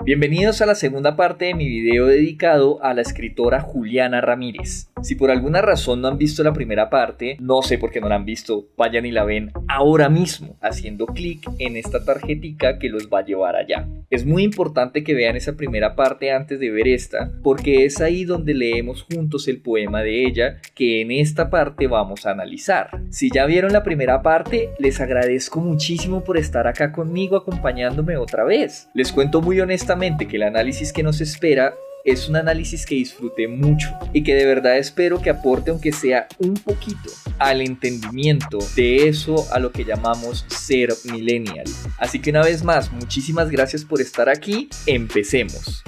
Bienvenidos a la segunda parte de mi video dedicado a la escritora Juliana Ramírez. Si por alguna razón no han visto la primera parte, no sé por qué no la han visto, vayan y la ven ahora mismo, haciendo clic en esta tarjetica que los va a llevar allá. Es muy importante que vean esa primera parte antes de ver esta, porque es ahí donde leemos juntos el poema de ella que en esta parte vamos a analizar. Si ya vieron la primera parte, les agradezco muchísimo por estar acá conmigo acompañándome otra vez. Les cuento muy honestamente que el análisis que nos espera es un análisis que disfruté mucho y que de verdad espero que aporte, aunque sea un poquito, al entendimiento de eso a lo que llamamos ser millennial. Así que una vez más, muchísimas gracias por estar aquí. Empecemos.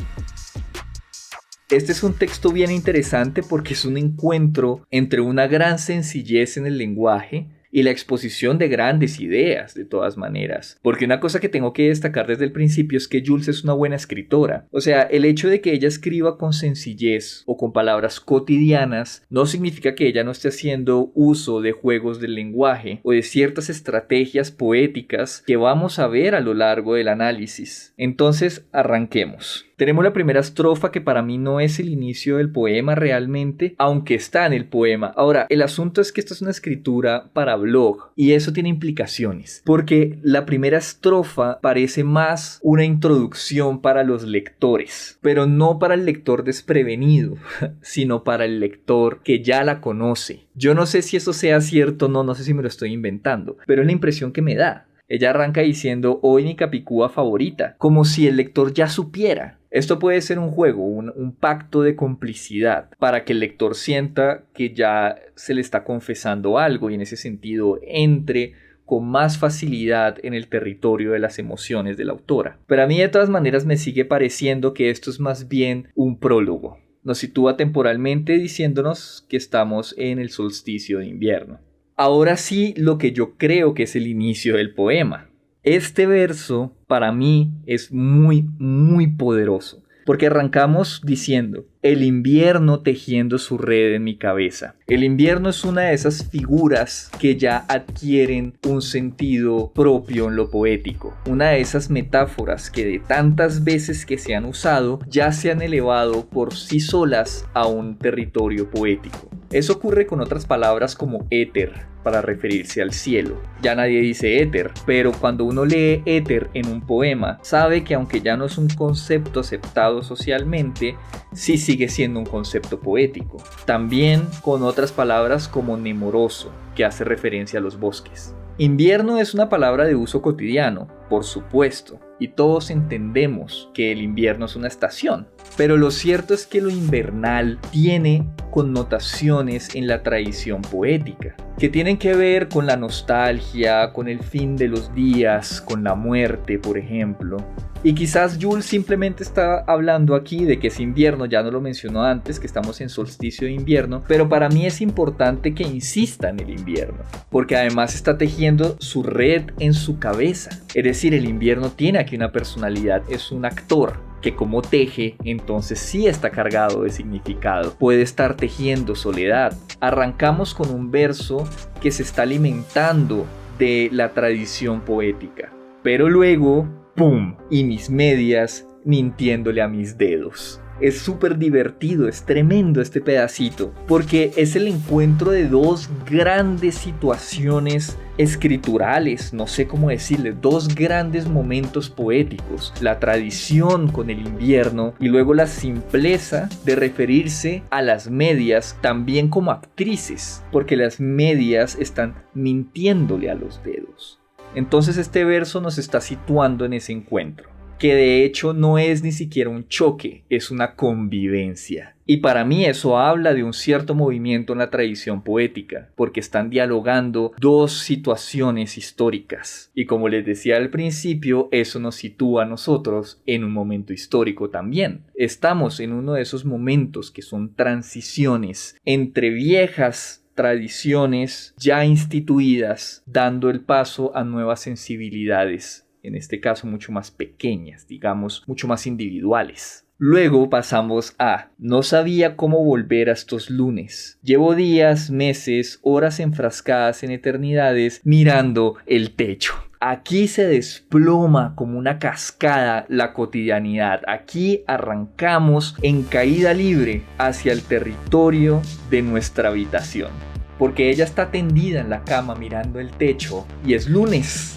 Este es un texto bien interesante porque es un encuentro entre una gran sencillez en el lenguaje y la exposición de grandes ideas, de todas maneras. Porque una cosa que tengo que destacar desde el principio es que Jules es una buena escritora. O sea, el hecho de que ella escriba con sencillez o con palabras cotidianas no significa que ella no esté haciendo uso de juegos del lenguaje o de ciertas estrategias poéticas que vamos a ver a lo largo del análisis. Entonces, arranquemos. Tenemos la primera estrofa que para mí no es el inicio del poema realmente, aunque está en el poema. Ahora, el asunto es que esta es una escritura para blog y eso tiene implicaciones, porque la primera estrofa parece más una introducción para los lectores, pero no para el lector desprevenido, sino para el lector que ya la conoce. Yo no sé si eso sea cierto o no, no sé si me lo estoy inventando, pero es la impresión que me da. Ella arranca diciendo, hoy mi capicúa favorita, como si el lector ya supiera. Esto puede ser un juego, un pacto de complicidad para que el lector sienta que ya se le está confesando algo y en ese sentido entre con más facilidad en el territorio de las emociones de la autora. Pero a mí de todas maneras me sigue pareciendo que esto es más bien un prólogo. Nos sitúa temporalmente diciéndonos que estamos en el solsticio de invierno. Ahora sí, lo que yo creo que es el inicio del poema. Este verso para mí es muy poderoso, porque arrancamos diciendo, el invierno tejiendo su red en mi cabeza. El invierno es una de esas figuras que ya adquieren un sentido propio en lo poético. Una de esas metáforas que de tantas veces que se han usado, ya se han elevado por sí solas a un territorio poético. Eso ocurre con otras palabras como éter, para referirse al cielo. Ya nadie dice éter, pero cuando uno lee éter en un poema, sabe que aunque ya no es un concepto aceptado socialmente, sí sigue siendo un concepto poético. También con otras palabras como nemoroso, que hace referencia a los bosques. Invierno es una palabra de uso cotidiano, por supuesto, y todos entendemos que el invierno es una estación. Pero lo cierto es que lo invernal tiene connotaciones en la tradición poética, que tienen que ver con la nostalgia, con el fin de los días, con la muerte, por ejemplo. Y quizás Jules simplemente está hablando aquí de que es invierno, ya no lo mencionó antes, que estamos en solsticio de invierno, pero para mí es importante que insista en el invierno, porque además está tejiendo su red en su cabeza. Es decir, el invierno tiene aquí una personalidad, es un actor que como teje, entonces sí está cargado de significado. Puede estar tejiendo soledad. Arrancamos con un verso que se está alimentando de la tradición poética, pero luego ¡pum! Y mis medias mintiéndole a mis dedos. Es súper divertido, es tremendo este pedacito, porque es el encuentro de dos grandes situaciones escriturales, no sé cómo decirle, dos grandes momentos poéticos, la tradición con el invierno y luego la simpleza de referirse a las medias también como actrices, porque las medias están mintiéndole a los dedos. Entonces este verso nos está situando en ese encuentro, que de hecho no es ni siquiera un choque, es una convivencia. Y para mí eso habla de un cierto movimiento en la tradición poética, porque están dialogando dos situaciones históricas. Y como les decía al principio, eso nos sitúa a nosotros en un momento histórico también. Estamos en uno de esos momentos que son transiciones entre viejas tradiciones ya instituidas, dando el paso a nuevas sensibilidades, en este caso mucho más pequeñas, digamos, mucho más individuales. Luego pasamos a no sabía cómo volver a estos lunes. Llevo días, meses, horas enfrascadas en eternidades mirando el techo. Aquí se desploma como una cascada la cotidianidad. Aquí arrancamos en caída libre hacia el territorio de nuestra habitación. Porque ella está tendida en la cama mirando el techo y es lunes.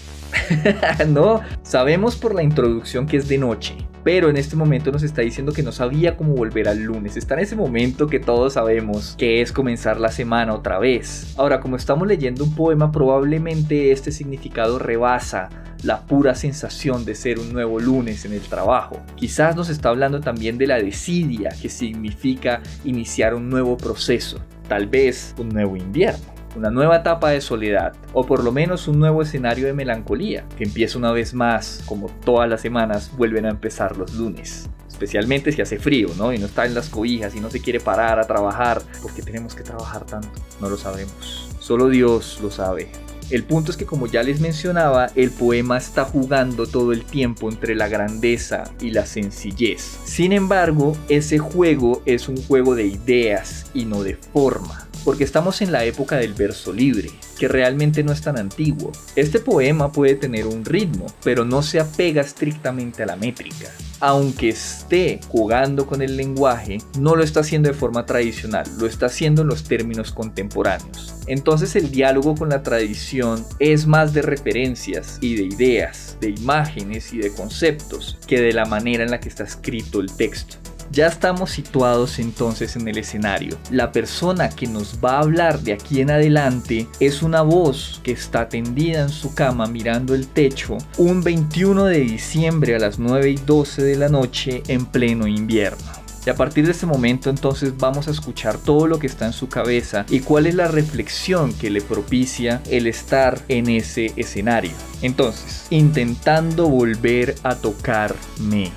No, sabemos por la introducción que es de noche, pero en este momento nos está diciendo que no sabía cómo volver al lunes. Está en ese momento que todos sabemos que es comenzar la semana otra vez. Ahora, como estamos leyendo un poema, probablemente este significado rebasa la pura sensación de ser un nuevo lunes en el trabajo. Quizás nos está hablando también de la desidia, que significa iniciar un nuevo proceso, tal vez un nuevo invierno, una nueva etapa de soledad, o por lo menos un nuevo escenario de melancolía, que empieza una vez más, como todas las semanas vuelven a empezar los lunes. Especialmente si hace frío, ¿no? Y no está en las cobijas y no se quiere parar a trabajar. ¿Por qué tenemos que trabajar tanto? No lo sabemos. Solo Dios lo sabe. El punto es que, como ya les mencionaba, el poema está jugando todo el tiempo entre la grandeza y la sencillez. Sin embargo, ese juego es un juego de ideas y no de forma, porque estamos en la época del verso libre, que realmente no es tan antiguo. Este poema puede tener un ritmo, pero no se apega estrictamente a la métrica. Aunque esté jugando con el lenguaje, no lo está haciendo de forma tradicional, lo está haciendo en los términos contemporáneos. Entonces el diálogo con la tradición es más de referencias y de ideas, de imágenes y de conceptos, que de la manera en la que está escrito el texto. Ya estamos situados entonces en el escenario. La persona que nos va a hablar de aquí en adelante es una voz que está tendida en su cama mirando el techo un 21 de diciembre a las 9:12 de la noche en pleno invierno. Y a partir de este momento entonces vamos a escuchar todo lo que está en su cabeza y cuál es la reflexión que le propicia el estar en ese escenario. Entonces, intentando volver a tocarme.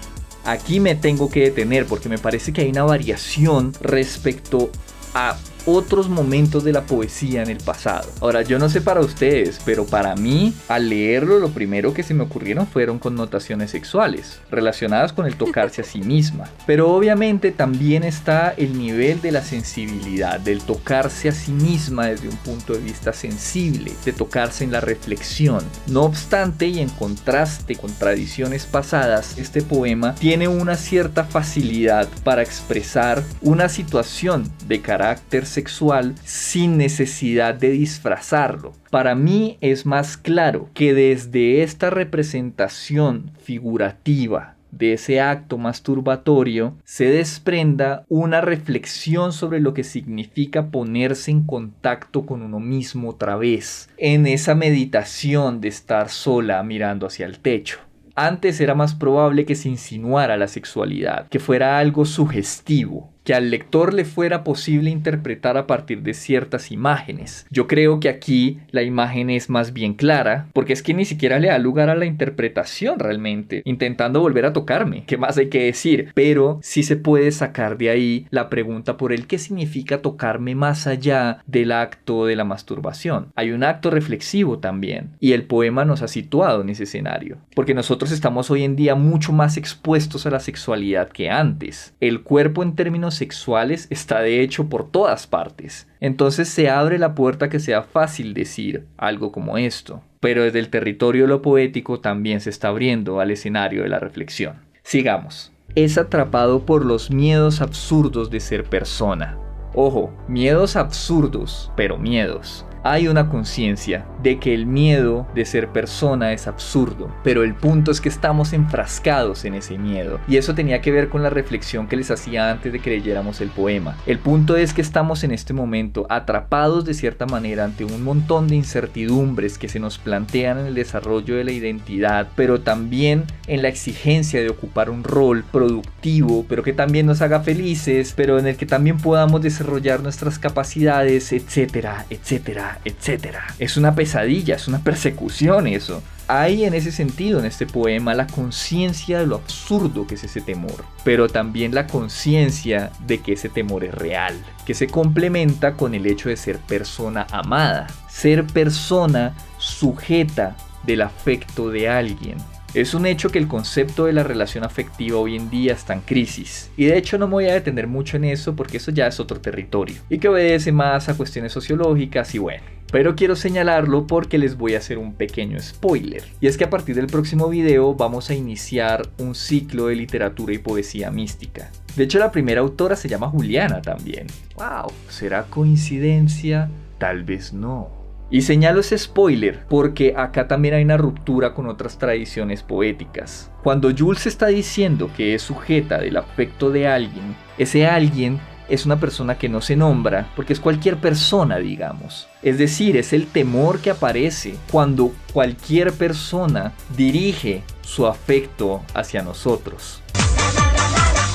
Aquí me tengo que detener porque me parece que hay una variación respecto a otros momentos de la poesía en el pasado. Ahora, yo no sé para ustedes, pero para mí, al leerlo, lo primero que se me ocurrieron fueron connotaciones sexuales relacionadas con el tocarse a sí misma. Pero obviamente también está el nivel de la sensibilidad, del tocarse a sí misma desde un punto de vista sensible, de tocarse en la reflexión. No obstante, y en contraste con tradiciones pasadas, este poema tiene una cierta facilidad para expresar una situación de carácter sexual sin necesidad de disfrazarlo. Para mí es más claro que desde esta representación figurativa de ese acto masturbatorio se desprenda una reflexión sobre lo que significa ponerse en contacto con uno mismo otra vez, en esa meditación de estar sola mirando hacia el techo. Antes era más probable que se insinuara la sexualidad, que fuera algo sugestivo, que al lector le fuera posible interpretar a partir de ciertas imágenes. Yo creo que aquí la imagen es más bien clara, porque es que ni siquiera le da lugar a la interpretación realmente, intentando volver a tocarme. ¿Qué más hay que decir? Pero sí se puede sacar de ahí la pregunta por el qué significa tocarme más allá del acto de la masturbación. Hay un acto reflexivo también, y el poema nos ha situado en ese escenario, porque nosotros estamos hoy en día mucho más expuestos a la sexualidad que antes. El cuerpo en términos sexuales está de hecho por todas partes. Entonces se abre la puerta a que sea fácil decir algo como esto. Pero desde el territorio de lo poético también se está abriendo al escenario de la reflexión. Sigamos. Es atrapado por los miedos absurdos de ser persona. Ojo, miedos absurdos, pero miedos. Hay una conciencia de que el miedo de ser persona es absurdo, pero el punto es que estamos enfrascados en ese miedo, y eso tenía que ver con la reflexión que les hacía antes de que leyéramos el poema. El punto es que estamos en este momento atrapados de cierta manera ante un montón de incertidumbres que se nos plantean en el desarrollo de la identidad, pero también en la exigencia de ocupar un rol productivo, pero que también nos haga felices, pero en el que también podamos desarrollar nuestras capacidades, etcétera, etcétera, etcétera. Es una pesadilla, es una persecución eso. Hay en ese sentido en este poema la conciencia de lo absurdo que es ese temor, pero también la conciencia de que ese temor es real, que se complementa con el hecho de ser persona amada, ser persona sujeta del afecto de alguien. Es un hecho que el concepto de la relación afectiva hoy en día está en crisis, y de hecho no me voy a detener mucho en eso porque eso ya es otro territorio y que obedece más a cuestiones sociológicas y bueno. Pero quiero señalarlo porque les voy a hacer un pequeño spoiler. Y es que a partir del próximo video vamos a iniciar un ciclo de literatura y poesía mística. De hecho, la primera autora se llama Juliana también. ¡Wow! ¿Será coincidencia? Tal vez no. Y señalo ese spoiler porque acá también hay una ruptura con otras tradiciones poéticas. Cuando Jules está diciendo que es sujeta del afecto de alguien, ese alguien es una persona que no se nombra porque es cualquier persona, digamos. Es decir, es el temor que aparece cuando cualquier persona dirige su afecto hacia nosotros.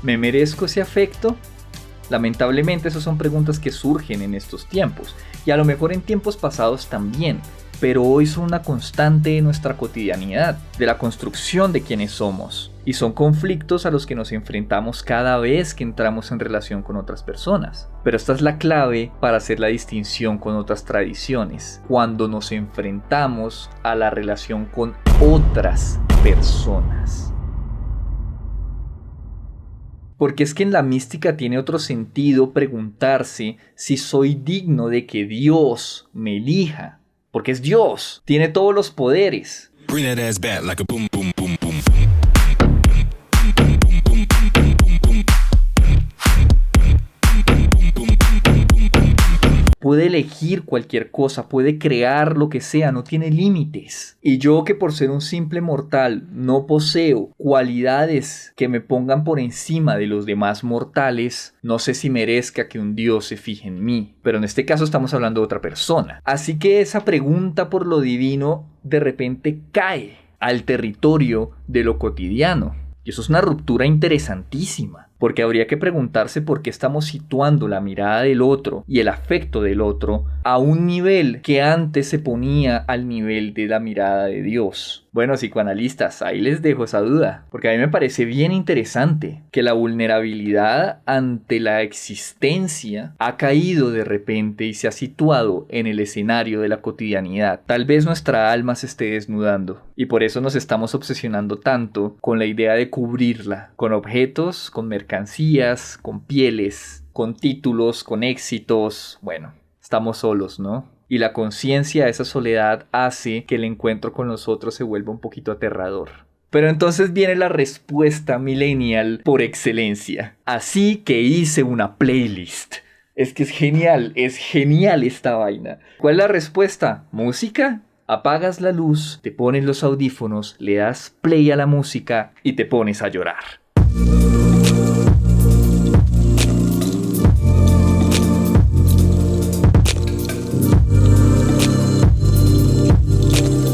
¿Me merezco ese afecto? Lamentablemente esas son preguntas que surgen en estos tiempos y a lo mejor en tiempos pasados también, pero hoy son una constante de nuestra cotidianidad, de la construcción de quienes somos, y son conflictos a los que nos enfrentamos cada vez que entramos en relación con otras personas. Pero esta es la clave para hacer la distinción con otras tradiciones, cuando nos enfrentamos a la relación con otras personas. Porque es que en la mística tiene otro sentido preguntarse si soy digno de que Dios me elija. Porque es Dios, tiene todos los poderes. Puede elegir cualquier cosa, puede crear lo que sea, no tiene límites. Y yo, que por ser un simple mortal no poseo cualidades que me pongan por encima de los demás mortales, no sé si merezca que un Dios se fije en mí. Pero en este caso estamos hablando de otra persona. Así que esa pregunta por lo divino de repente cae al territorio de lo cotidiano. Y eso es una ruptura interesantísima, porque habría que preguntarse por qué estamos situando la mirada del otro y el afecto del otro a un nivel que antes se ponía al nivel de la mirada de Dios. Bueno, psicoanalistas, ahí les dejo esa duda, porque a mí me parece bien interesante que la vulnerabilidad ante la existencia ha caído de repente y se ha situado en el escenario de la cotidianidad. Tal vez nuestra alma se esté desnudando y por eso nos estamos obsesionando tanto con la idea de cubrirla, con objetos, con mercancías, con pieles, con títulos, con éxitos. Bueno, estamos solos, ¿no? Y la conciencia de esa soledad hace que el encuentro con los otros se vuelva un poquito aterrador. Pero entonces viene la respuesta millennial por excelencia. Así que hice una playlist. Es que es genial esta vaina. ¿Cuál es la respuesta? ¿Música? Apagas la luz, te pones los audífonos, le das play a la música y te pones a llorar.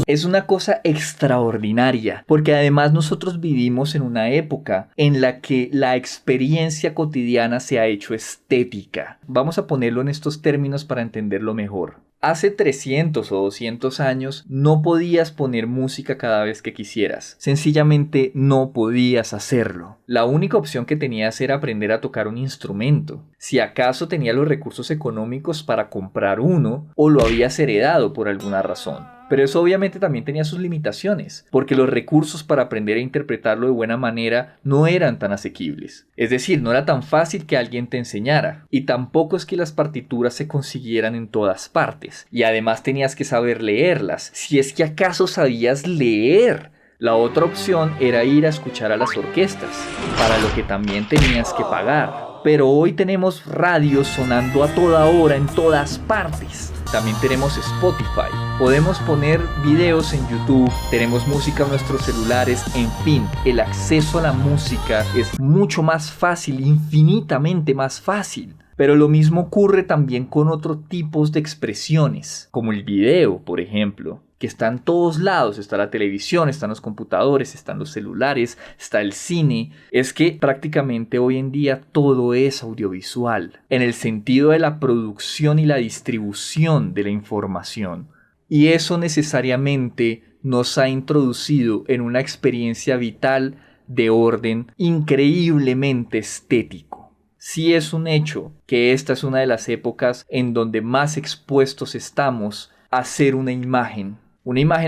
Es una cosa extraordinaria, porque además nosotros vivimos en una época en la que la experiencia cotidiana se ha hecho estética. Vamos a ponerlo en estos términos para entenderlo mejor. Hace 300 o 200 años no podías poner música cada vez que quisieras. Sencillamente no podías hacerlo. La única opción que tenías era aprender a tocar un instrumento. Si acaso tenías los recursos económicos para comprar uno o lo habías heredado por alguna razón. Pero eso obviamente también tenía sus limitaciones, porque los recursos para aprender a interpretarlo de buena manera no eran tan asequibles. Es decir, no era tan fácil que alguien te enseñara, y tampoco es que las partituras se consiguieran en todas partes, y además tenías que saber leerlas, si es que acaso sabías leer. La otra opción era ir a escuchar a las orquestas, para lo que también tenías que pagar. Pero hoy tenemos radios sonando a toda hora en todas partes. También tenemos Spotify. Podemos poner videos en YouTube. Tenemos música en nuestros celulares. En fin, el acceso a la música es mucho más fácil, infinitamente más fácil. Pero lo mismo ocurre también con otros tipos de expresiones, como el video, por ejemplo, que está en todos lados. Está la televisión, están los computadores, están los celulares, está el cine. Es que prácticamente hoy en día todo es audiovisual, en el sentido de la producción y la distribución de la información. Y eso necesariamente nos ha introducido en una experiencia vital de orden increíblemente estético. Sí es un hecho que esta es una de las épocas en donde más expuestos estamos a hacer una imagen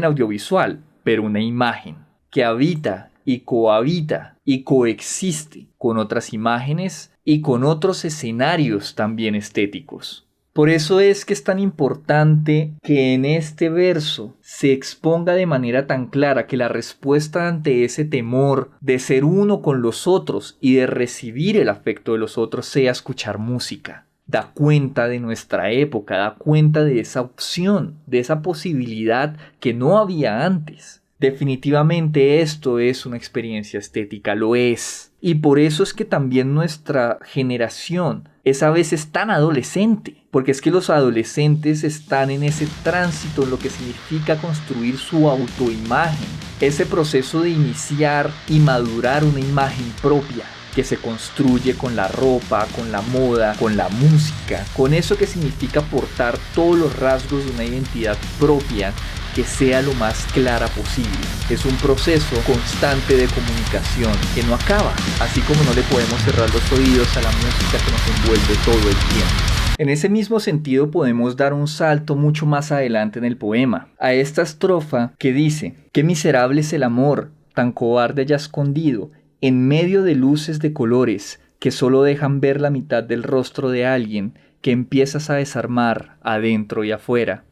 audiovisual, pero una imagen que habita y cohabita y coexiste con otras imágenes y con otros escenarios también estéticos. Por eso es que es tan importante que en este verso se exponga de manera tan clara que la respuesta ante ese temor de ser uno con los otros y de recibir el afecto de los otros sea escuchar música. Da cuenta de nuestra época, da cuenta de esa opción, de esa posibilidad que no había antes. Definitivamente esto es una experiencia estética, lo es. Y por eso es que también nuestra generación es a veces tan adolescente, porque es que los adolescentes están en ese tránsito, en lo que significa construir su autoimagen, ese proceso de iniciar y madurar una imagen propia que se construye con la ropa, con la moda, con la música, con eso que significa portar todos los rasgos de una identidad propia que sea lo más clara posible. Es un proceso constante de comunicación que no acaba, así como no le podemos cerrar los oídos a la música que nos envuelve todo el tiempo. En ese mismo sentido podemos dar un salto mucho más adelante en el poema, a esta estrofa que dice: «Qué miserable es el amor, tan cobarde ya escondido, en medio de luces de colores que solo dejan ver la mitad del rostro de alguien que empiezas a desarmar adentro y afuera».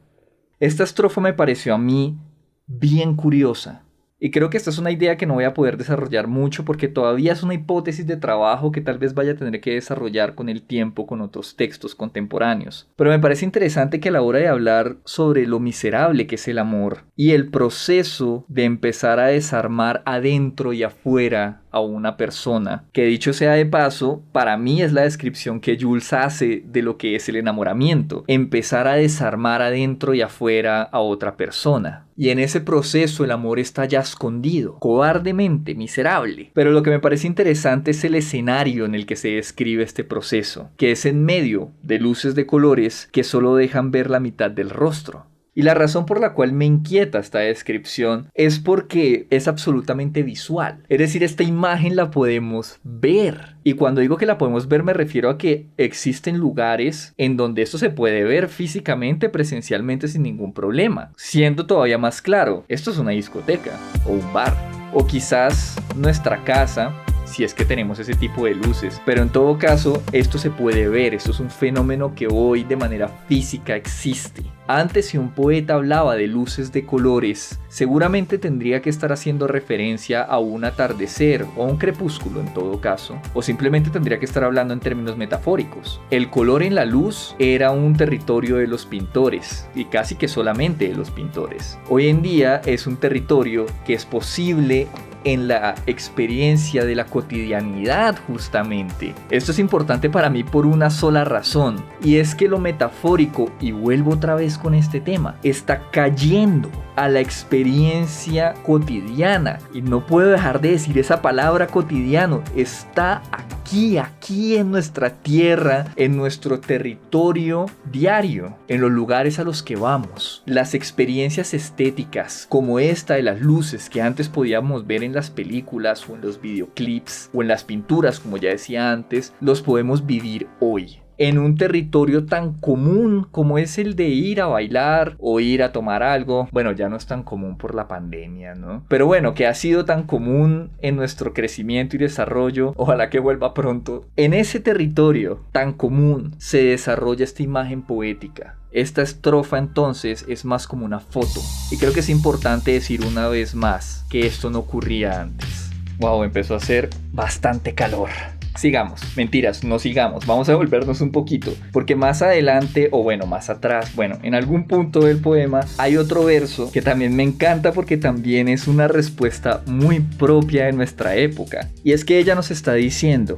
Esta estrofa me pareció a mí bien curiosa. Y creo que esta es una idea que no voy a poder desarrollar mucho porque todavía es una hipótesis de trabajo que tal vez vaya a tener que desarrollar con el tiempo con otros textos contemporáneos. Pero me parece interesante que a la hora de hablar sobre lo miserable que es el amor y el proceso de empezar a desarmar adentro y afuera a una persona, que dicho sea de paso, para mí es la descripción que Jules hace de lo que es el enamoramiento, empezar a desarmar adentro y afuera a otra persona. Y en ese proceso el amor está ya escondido, cobardemente, miserable. Pero lo que me parece interesante es el escenario en el que se describe este proceso, que es en medio de luces de colores que solo dejan ver la mitad del rostro. Y la razón por la cual me inquieta esta descripción es porque es absolutamente visual. Es decir, esta imagen la podemos ver. Y cuando digo que la podemos ver me refiero a que existen lugares en donde esto se puede ver físicamente, presencialmente sin ningún problema. Siendo todavía más claro, esto es una discoteca o un bar. O quizás nuestra casa, si es que tenemos ese tipo de luces. Pero en todo caso, esto se puede ver, esto es un fenómeno que hoy de manera física existe. Antes, si un poeta hablaba de luces de colores, seguramente tendría que estar haciendo referencia a un atardecer o un crepúsculo en todo caso, o simplemente tendría que estar hablando en términos metafóricos. El color en la luz era un territorio de los pintores, y casi que solamente de los pintores. Hoy en día es un territorio que es posible en la experiencia de la cotidianidad justamente. Esto es importante para mí por una sola razón, y es que lo metafórico, y vuelvo otra vez con este tema, está cayendo a la experiencia cotidiana, y no puedo dejar de decir esa palabra cotidiano. Está aquí en nuestra tierra, en nuestro territorio diario, en los lugares a los que vamos. Las experiencias estéticas como esta de las luces que antes podíamos ver en las películas o en los videoclips o en las pinturas, como ya decía antes, los podemos vivir hoy en un territorio tan común como es el de ir a bailar o ir a tomar algo. Bueno, ya no es tan común por la pandemia, ¿no? Pero bueno, que ha sido tan común en nuestro crecimiento y desarrollo, ojalá que vuelva pronto. En ese territorio tan común se desarrolla esta imagen poética. Esta estrofa entonces es más como una foto. Y creo que es importante decir una vez más que esto no ocurría antes. Wow, empezó a hacer bastante calor. Sigamos, mentiras, no sigamos, vamos a volvernos un poquito, porque más adelante, o bueno, más atrás, bueno, en algún punto del poema hay otro verso que también me encanta porque también es una respuesta muy propia de nuestra época. Y es que ella nos está diciendo: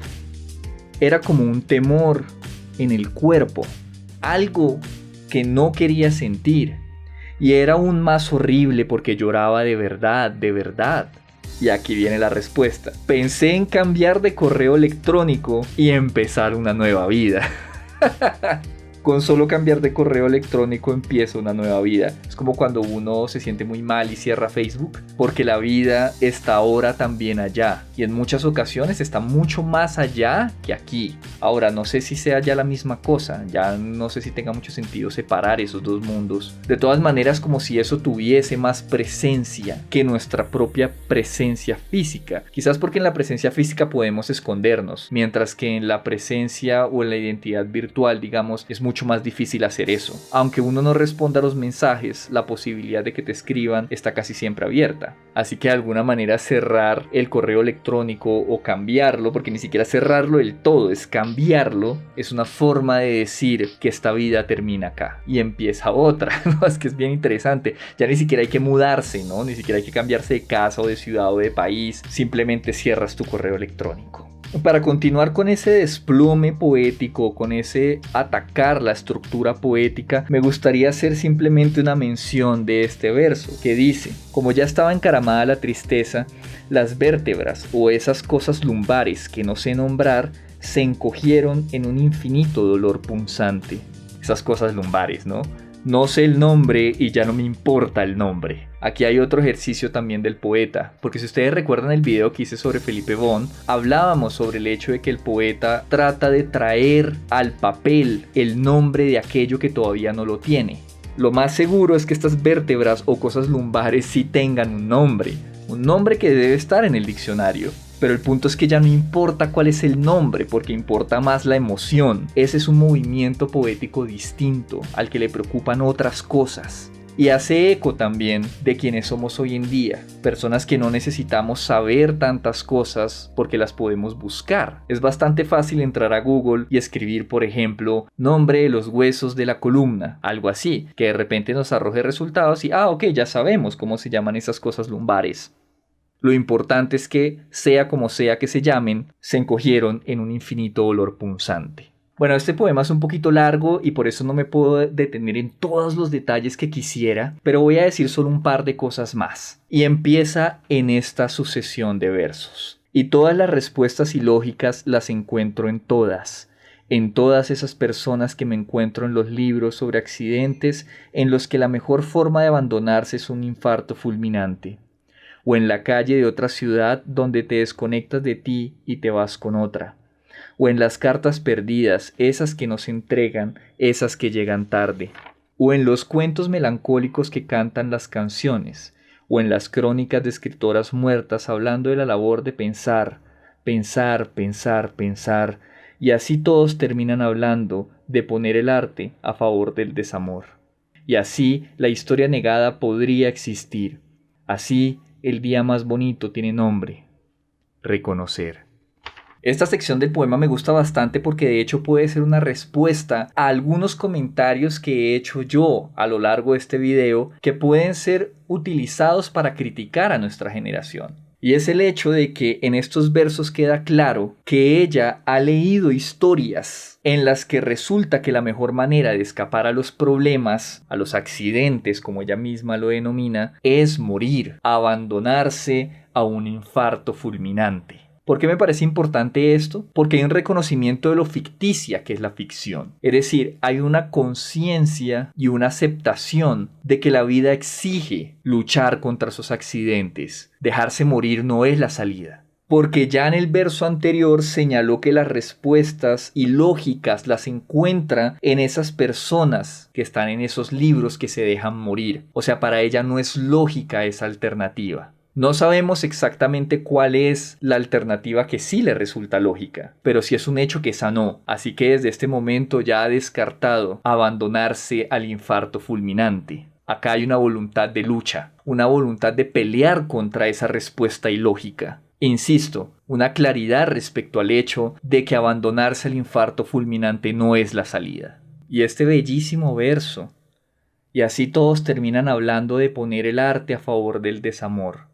era como un temor en el cuerpo, algo que no quería sentir, y era aún más horrible porque lloraba de verdad, de verdad. Y aquí viene la respuesta. Pensé en cambiar de correo electrónico y empezar una nueva vida. Con solo cambiar de correo electrónico empieza una nueva vida. Es como cuando uno se siente muy mal y cierra Facebook, porque la vida está ahora también allá, y en muchas ocasiones está mucho más allá que aquí. Ahora, no sé si sea ya la misma cosa, ya no sé si tenga mucho sentido separar esos dos mundos. De todas maneras, como si eso tuviese más presencia que nuestra propia presencia física. Quizás porque en la presencia física podemos escondernos, mientras que en la presencia o en la identidad virtual, digamos, es mucho mucho más difícil hacer eso. Aunque uno no responda a los mensajes, la posibilidad de que te escriban está casi siempre abierta. Así que de alguna manera cerrar el correo electrónico o cambiarlo, porque ni siquiera cerrarlo del todo, es cambiarlo, es una forma de decir que esta vida termina acá y empieza otra. ¿No? Es que es bien interesante. Ya ni siquiera hay que mudarse, ¿no? Ni siquiera hay que cambiarse de casa o de ciudad o de país. Simplemente cierras tu correo electrónico. Para continuar con ese desplome poético, con ese atacar la estructura poética, me gustaría hacer simplemente una mención de este verso que dice: como ya estaba encaramada la tristeza, las vértebras o esas cosas lumbares que no sé nombrar se encogieron en un infinito dolor punzante. Esas cosas lumbares, ¿no? No sé el nombre y ya no me importa el nombre. Aquí hay otro ejercicio también del poeta, porque si ustedes recuerdan el video que hice sobre Felipe Bon, hablábamos sobre el hecho de que el poeta trata de traer al papel el nombre de aquello que todavía no lo tiene. Lo más seguro es que estas vértebras o cosas lumbares sí tengan un nombre que debe estar en el diccionario. Pero el punto es que ya no importa cuál es el nombre, porque importa más la emoción. Ese es un movimiento poético distinto, al que le preocupan otras cosas. Y hace eco también de quienes somos hoy en día, personas que no necesitamos saber tantas cosas porque las podemos buscar. Es bastante fácil entrar a Google y escribir, por ejemplo, nombre de los huesos de la columna, algo así, que de repente nos arroje resultados y ok, ya sabemos cómo se llaman esas cosas lumbares. Lo importante es que, sea como sea que se llamen, se encogieron en un infinito dolor punzante. Bueno, este poema es un poquito largo y por eso no me puedo detener en todos los detalles que quisiera, pero voy a decir solo un par de cosas más. Y empieza en esta sucesión de versos. Y todas las respuestas ilógicas las encuentro en todas esas personas que me encuentro en los libros sobre accidentes en los que la mejor forma de abandonarse es un infarto fulminante. O en la calle de otra ciudad donde te desconectas de ti y te vas con otra. O en las cartas perdidas, esas que nos entregan, esas que llegan tarde. O en los cuentos melancólicos que cantan las canciones. O en las crónicas de escritoras muertas hablando de la labor de pensar, pensar, pensar, pensar. Y así todos terminan hablando de poner el arte a favor del desamor. Y así la historia negada podría existir. Así el día más bonito tiene nombre: reconocer. Esta sección del poema me gusta bastante porque de hecho puede ser una respuesta a algunos comentarios que he hecho yo a lo largo de este video que pueden ser utilizados para criticar a nuestra generación. Y es el hecho de que en estos versos queda claro que ella ha leído historias en las que resulta que la mejor manera de escapar a los problemas, a los accidentes, como ella misma lo denomina, es morir, abandonarse a un infarto fulminante. ¿Por qué me parece importante esto? Porque hay un reconocimiento de lo ficticia que es la ficción. Es decir, hay una conciencia y una aceptación de que la vida exige luchar contra esos accidentes. Dejarse morir no es la salida. Porque ya en el verso anterior señaló que las respuestas ilógicas las encuentra en esas personas que están en esos libros que se dejan morir. O sea, para ella no es lógica esa alternativa. No sabemos exactamente cuál es la alternativa que sí le resulta lógica, pero sí es un hecho que sanó, así que desde este momento ya ha descartado abandonarse al infarto fulminante. Acá hay una voluntad de lucha, una voluntad de pelear contra esa respuesta ilógica. Insisto, una claridad respecto al hecho de que abandonarse al infarto fulminante no es la salida. Y este bellísimo verso, y así todos terminan hablando de poner el arte a favor del desamor.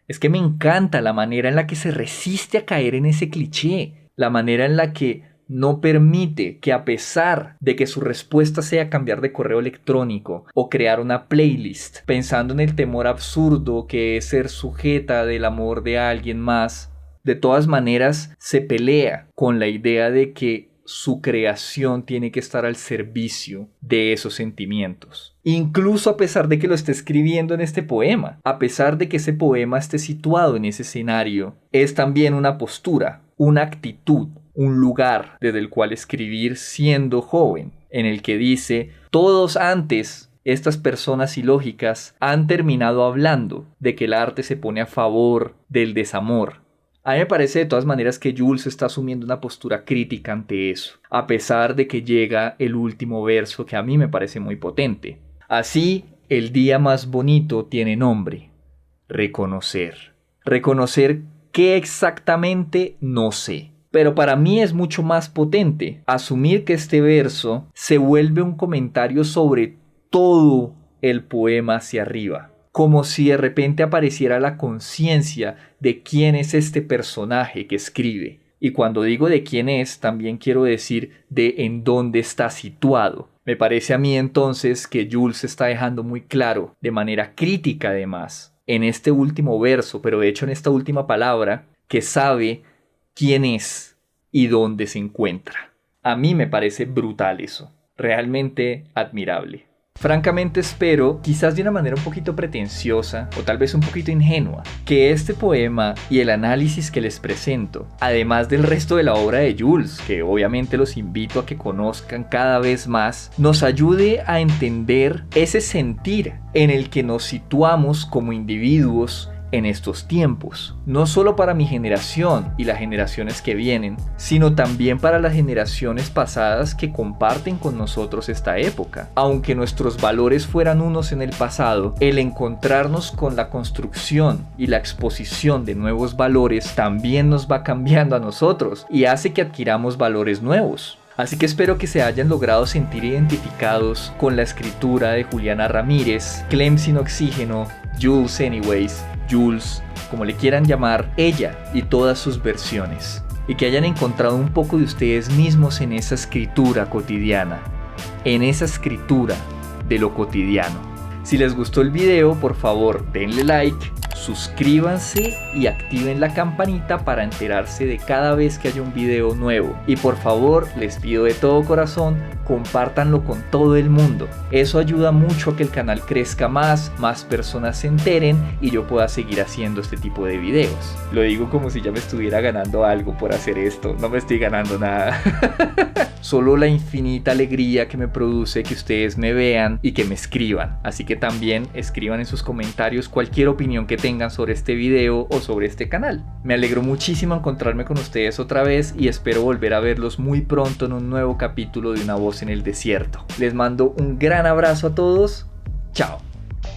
Es que me encanta la manera en la que se resiste a caer en ese cliché, la manera en la que no permite que, a pesar de que su respuesta sea cambiar de correo electrónico o crear una playlist, pensando en el temor absurdo que es ser sujeta del amor de alguien más, de todas maneras se pelea con la idea de que su creación tiene que estar al servicio de esos sentimientos. Incluso a pesar de que lo esté escribiendo en este poema, a pesar de que ese poema esté situado en ese escenario, es también una postura, una actitud, un lugar desde el cual escribir siendo joven, en el que dice: todos antes, estas personas ilógicas han terminado hablando de que el arte se pone a favor del desamor. A mí me parece de todas maneras que Jules está asumiendo una postura crítica ante eso, a pesar de que llega el último verso que a mí me parece muy potente. Así, el día más bonito tiene nombre: reconocer. Reconocer qué exactamente no sé. Pero para mí es mucho más potente asumir que este verso se vuelve un comentario sobre todo el poema hacia arriba. Como si de repente apareciera la conciencia de quién es este personaje que escribe. Y cuando digo de quién es, también quiero decir de en dónde está situado. Me parece a mí entonces que Jules está dejando muy claro, de manera crítica además, en este último verso, pero de hecho en esta última palabra, que sabe quién es y dónde se encuentra. A mí me parece brutal eso, realmente admirable. Francamente espero, quizás de una manera un poquito pretenciosa o tal vez un poquito ingenua, que este poema y el análisis que les presento, además del resto de la obra de Jules, que obviamente los invito a que conozcan cada vez más, nos ayude a entender ese sentir en el que nos situamos como individuos en estos tiempos, no solo para mi generación y las generaciones que vienen, sino también para las generaciones pasadas que comparten con nosotros esta época. Aunque nuestros valores fueran unos en el pasado, el encontrarnos con la construcción y la exposición de nuevos valores también nos va cambiando a nosotros y hace que adquiramos valores nuevos. Así que espero que se hayan logrado sentir identificados con la escritura de Juliana Ramírez, Clem Sin Oxígeno, Jules Anyways, Jules, como le quieran llamar, ella y todas sus versiones, y que hayan encontrado un poco de ustedes mismos en esa escritura cotidiana, en esa escritura de lo cotidiano. Si les gustó el video, por favor denle like, suscríbanse y activen la campanita para enterarse de cada vez que haya un video nuevo. Y por favor, les pido de todo corazón, compártanlo con todo el mundo. Eso ayuda mucho a que el canal crezca más personas se enteren y yo pueda seguir haciendo este tipo de videos. Lo digo como si ya me estuviera ganando algo por hacer esto. No me estoy ganando nada. Solo la infinita alegría que me produce que ustedes me vean y que me escriban. Así que también escriban en sus comentarios cualquier opinión que tengan sobre este video o sobre este canal. Me alegro muchísimo encontrarme con ustedes otra vez y espero volver a verlos muy pronto en un nuevo capítulo de Una Voz en el Desierto. Les mando un gran abrazo a todos. Chao.